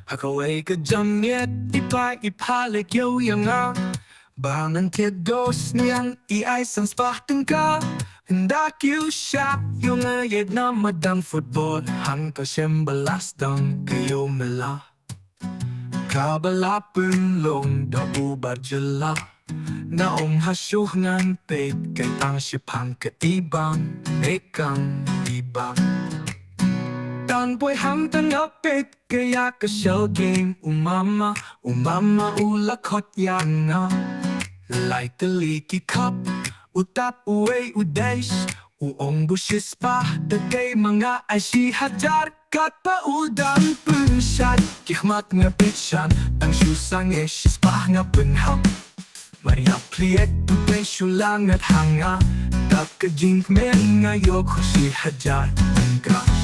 Hakaway ka jamyet, ipalek yaw yang Bahangan tiad dos niyang i-aisang spahteng ka Hendak yu siya yung ayed na madang football Hangka siyem balastang kayo mela Kabalapin long da ubad jela Naong hasyuh ngan pet kay tang sipang katibang Ekang ibang Dan boy hang tang apit kaya ka shell game Umama ulakot yang Like the leaky cup Utap uway udays Uong bushis pa Dagay mga ay si hajar Kat pa udang pensyad Kihmat nga pitsan Ang syusang esis pa nga penhap Maya pliet Tupay syulang at hanga Tak ka jink men ngayok si hajar Angka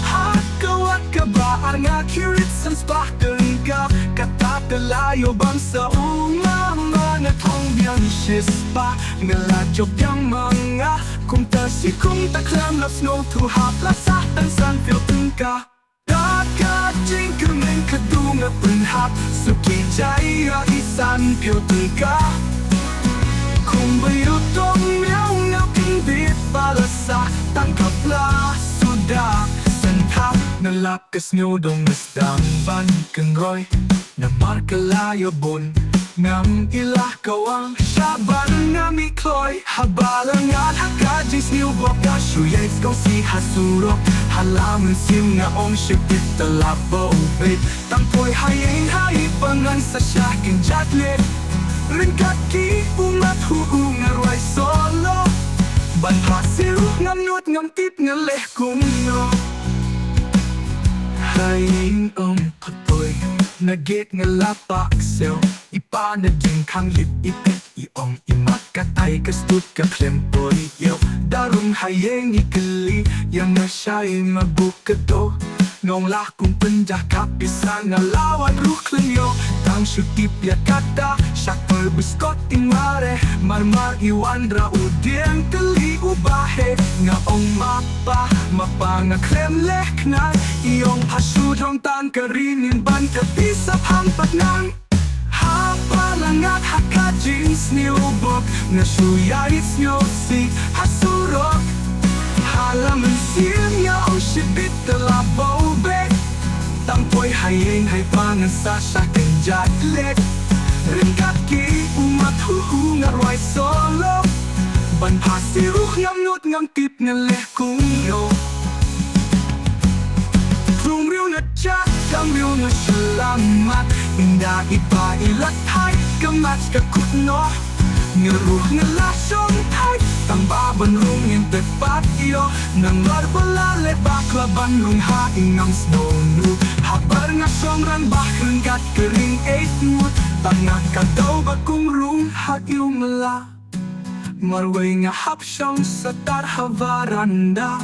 Kawat ka ba ang accurate sa sparkling ka Katatalayo bang sa umama na tong biyang shispa Ngaladyok yang mga Kung kung taklam na snow to hapla sa tansan filteng ka Dakajing kameng kadunga penhap Suki jaya isan filteng ka Kung bayutong meow ngaping bit balasa Tangkap la sudah Nalakas nyo dong nasdang ban kengroy Na markalayo bon Ngam ilah kawang Syaban ngami kloy Habalang at hakajis niyo bok Na shuyets kong si hasurok Halaman sim nga ong syakit talabo ubit Tampoy hayeng hayi pangan sa syakin jatlit Ringkat ki umat huung arway solo Ban pasiru ngam nut ngam tip ngaleh kumno Haying patoy Nagit nga lapak sel Ipa na din kang lip ipit Iong imakatay kastut ka klempoy Yo, darong hayeng ikali Yang na siya'y mabukato Nong lakong penjah kapisan Nga lawat rukling yo Tang syutip ya kata Syak perbuskot ingware Marmar iwandra udiang kali ubahe Nga ong mapa nga kremlek na Iyong hasudong tan karinin ban kapisap hampat nang Hapalang at hakajins niubok Nga suyais nyo si hasurok Halaman sim nga o shibit talabo bek Tampoy hayeng hay pangan sa syakin jatlet Ringkat ki umat huhu nga rway solo Ban pasiruh ngam nut ngam tip nga leh kung yo Rumriw na tsak, kamriw na salamat Inda ipa ilatay, kamats kakutno Ngaruh nga lasong tay Tangbaban rungin tepat iyo Nang larbalale baklaban rung haing ang snow nu Habar nga somran bakang gat kering 8 mood Tangak ka daw ba kung rung hagiw mala Marway nga hapsyong sa tarhavaranda